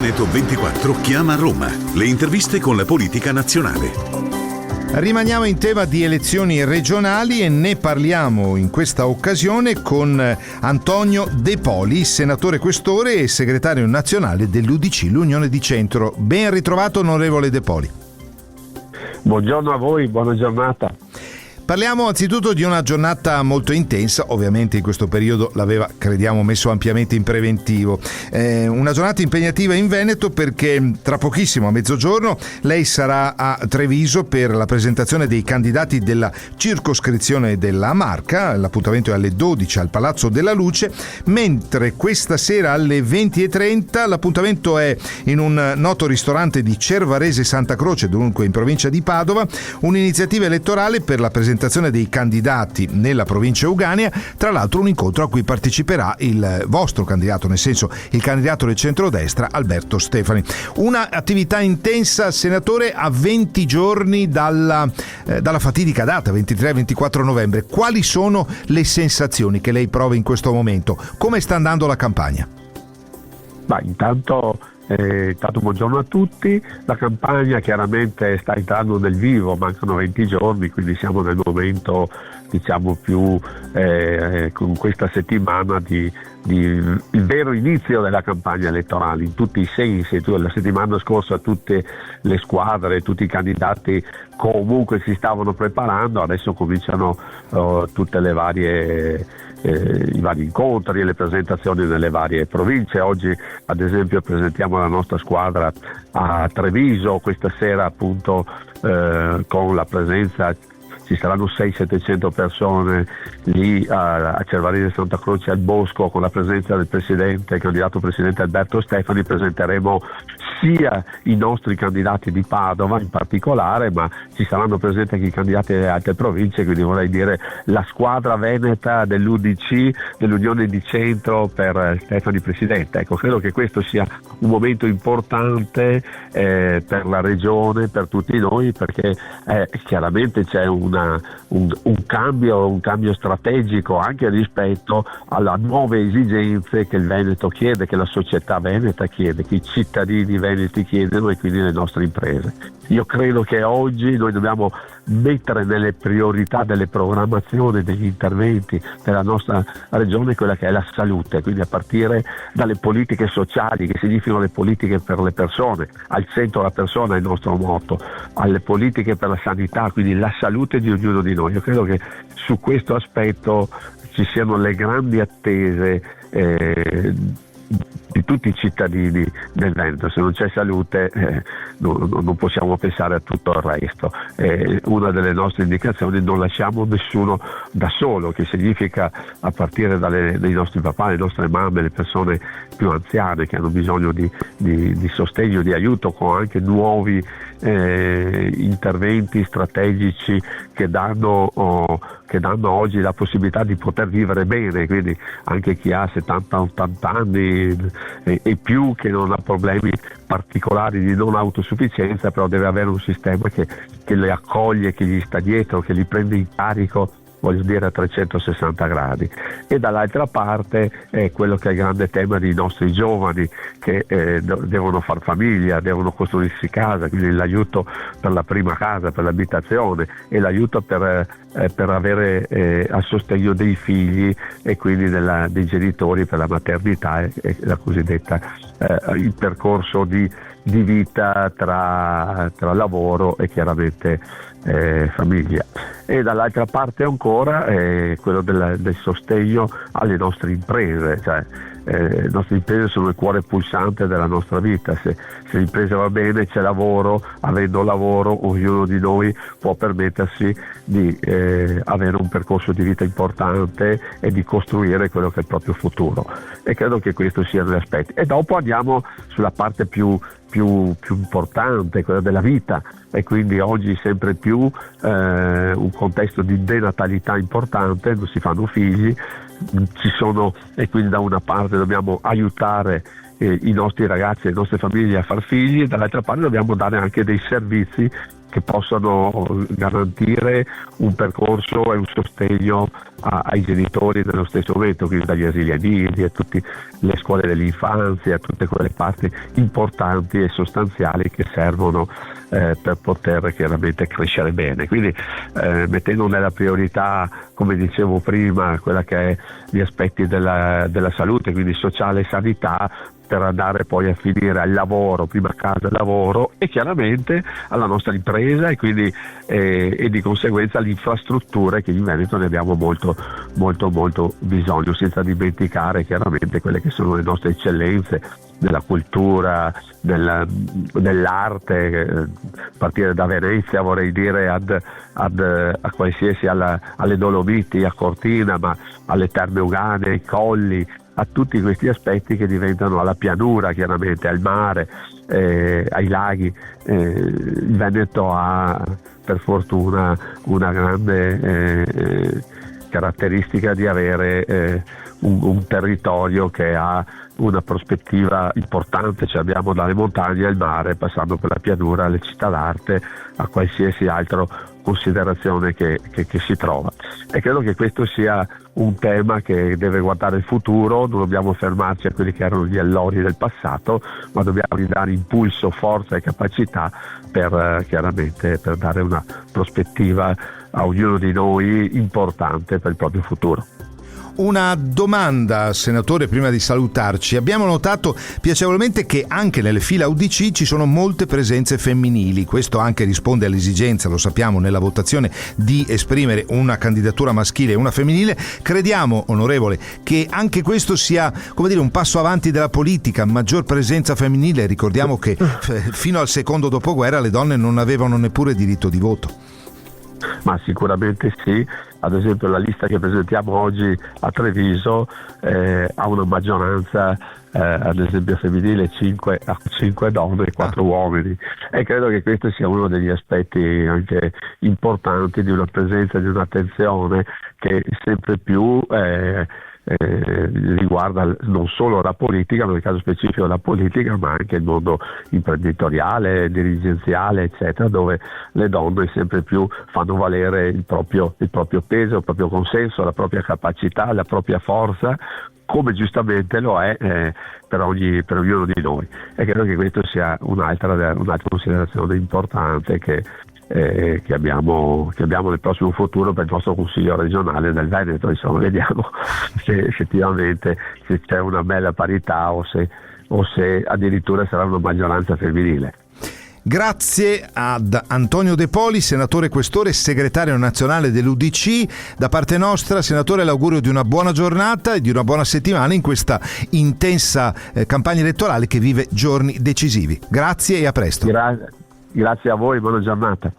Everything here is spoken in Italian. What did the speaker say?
Veneto 24 chiama Roma. Le interviste con la politica nazionale. Rimaniamo in tema di elezioni regionali e ne parliamo in questa occasione con Antonio De Poli, senatore questore e segretario nazionale dell'UDC, l'Unione di Centro. Ben ritrovato, onorevole De Poli. Buongiorno a voi, buona giornata. Parliamo anzitutto di una giornata molto intensa, ovviamente in questo periodo l'aveva, crediamo, messo ampiamente in preventivo. Una giornata impegnativa in Veneto perché tra pochissimo, a mezzogiorno, lei sarà a Treviso per la presentazione dei candidati della circoscrizione della Marca. L'appuntamento è alle 12 al Palazzo della Luce, mentre questa sera alle 20:30 l'appuntamento è in un noto ristorante di Cervarese Santa Croce, dunque in provincia di Padova, un'iniziativa elettorale per la presentazione dei candidati nella provincia euganea, tra l'altro un incontro a cui parteciperà il vostro candidato, nel senso il candidato del centrodestra Alberto Stefani. Una attività intensa, senatore, a 20 giorni dalla fatidica data, 23-24 novembre. Quali sono le sensazioni che lei prova in questo momento? Come sta andando la campagna? Intanto buongiorno a tutti. La campagna chiaramente sta entrando nel vivo, mancano 20 giorni, quindi siamo nel momento più con questa settimana di il vero inizio della campagna elettorale in tutti i sensi. La settimana scorsa tutte le squadre, tutti i candidati comunque si stavano preparando, adesso cominciano tutte le varie i vari incontri e le presentazioni nelle varie province. Oggi ad esempio presentiamo la nostra squadra a Treviso, questa sera appunto con la presenza, ci saranno 600-700 persone lì a Cervarese Santa Croce al Bosco, con la presenza del il candidato presidente Alberto Stefani. Presenteremo sia i nostri candidati di Padova in particolare, ma ci saranno presenti anche i candidati delle altre province, quindi vorrei dire la squadra veneta dell'UDC, dell'Unione di Centro per Stefani presidente. Ecco, credo che questo sia un momento importante per la regione, per tutti noi, perché chiaramente c'è un cambio strategico anche rispetto alle nuove esigenze che il Veneto chiede, che la società veneta chiede, che i cittadini veneti chiedono e quindi le nostre imprese. Io credo che oggi noi dobbiamo mettere nelle priorità delle programmazioni, degli interventi della nostra regione quella che è la salute, quindi a partire dalle politiche sociali, che significano le politiche per le persone, al centro la persona è il nostro motto, alle politiche per la sanità, quindi la salute di ognuno di noi. Io credo che su questo aspetto ci siano le grandi attese di tutti i cittadini del Veneto. Se non c'è salute non possiamo pensare a tutto il resto. Una delle nostre indicazioni: non lasciamo nessuno da solo, che significa a partire dai nostri papà, le nostre mamme, le persone più anziane che hanno bisogno di sostegno, di aiuto, con anche nuovi interventi strategici che danno oggi la possibilità di poter vivere bene, quindi anche chi ha 70-80 anni e più, che non ha problemi particolari di non autosufficienza, però deve avere un sistema che le accoglie, che gli sta dietro, che li prende in carico, voglio dire, a 360 gradi. E dall'altra parte è quello che è il grande tema dei nostri giovani che devono far famiglia, devono costruirsi casa, quindi l'aiuto per la prima casa, per l'abitazione, e l'aiuto per avere a sostegno dei figli e quindi dei genitori per la maternità e la cosiddetta il percorso di vita tra lavoro e chiaramente famiglia. E dall'altra parte ancora quello del sostegno alle nostre imprese, cioè le nostre imprese sono il cuore pulsante della nostra vita. Se l'impresa va bene, c'è lavoro, avendo lavoro ognuno di noi può permettersi di avere un percorso di vita importante e di costruire quello che è il proprio futuro, e credo che questo siano gli aspetti. E dopo andiamo sulla parte più importante, quella della vita, e quindi oggi sempre più un contesto di denatalità importante, non si fanno figli, e quindi da una parte dobbiamo aiutare i nostri ragazzi e le nostre famiglie a far figli, e dall'altra parte dobbiamo dare anche dei servizi che possano garantire un percorso e un sostegno ai genitori nello stesso momento, quindi dagli asili nidi a tutte le scuole dell'infanzia, a tutte quelle parti importanti e sostanziali che servono per poter chiaramente crescere bene. Quindi mettendo nella priorità, come dicevo prima, quella che è gli aspetti della salute, quindi sociale e sanità, per andare poi a finire al lavoro, prima a casa al lavoro, e chiaramente alla nostra impresa, e quindi e di conseguenza alle infrastrutture, che in Veneto ne abbiamo molto bisogno, senza dimenticare chiaramente quelle che sono le nostre eccellenze della cultura, dell'arte, a partire da Venezia, vorrei dire, a qualsiasi, alle Dolomiti, a Cortina, ma alle Terme Euganee, ai colli, a tutti questi aspetti che diventano, alla pianura chiaramente, al mare, ai laghi. Il Veneto ha per fortuna una grande caratteristica di avere un territorio che ha una prospettiva importante, cioè abbiamo dalle montagne al mare, passando per la pianura, alle città d'arte, a qualsiasi altra considerazione che si trova. E credo che questo sia un tema che deve guardare il futuro. Non dobbiamo fermarci a quelli che erano gli allori del passato, ma dobbiamo ridare impulso, forza e capacità per chiaramente per dare una prospettiva a ognuno di noi importante per il proprio futuro. Una domanda, senatore, prima di salutarci. Abbiamo notato piacevolmente che anche nelle fila UDC ci sono molte presenze femminili. Questo anche risponde all'esigenza, lo sappiamo, nella votazione di esprimere una candidatura maschile e una femminile. Crediamo, onorevole, che anche questo sia, come dire, un passo avanti della politica, maggior presenza femminile. Ricordiamo che fino al secondo dopoguerra le donne non avevano neppure diritto di voto. Ma sicuramente sì. Ad esempio la lista che presentiamo oggi a Treviso ha una maggioranza ad esempio femminile 5 donne e 4 uomini, e credo che questo sia uno degli aspetti anche importanti di una presenza, di un'attenzione che sempre più riguarda non solo la politica, ma nel caso specifico la politica, ma anche il mondo imprenditoriale, dirigenziale, eccetera, dove le donne sempre più fanno valere il proprio peso, il proprio consenso, la propria capacità, la propria forza, come giustamente lo è per ognuno di noi. E credo che questo sia un'altra considerazione importante che abbiamo nel prossimo futuro per il nostro Consiglio regionale del Veneto. Insomma, vediamo se effettivamente se c'è una bella parità o se addirittura sarà una maggioranza femminile. Grazie ad Antonio De Poli, senatore questore e segretario nazionale dell'UDC. Da parte nostra, senatore, l'augurio di una buona giornata e di una buona settimana in questa intensa campagna elettorale che vive giorni decisivi. Grazie e a presto. Grazie a voi, buona giornata.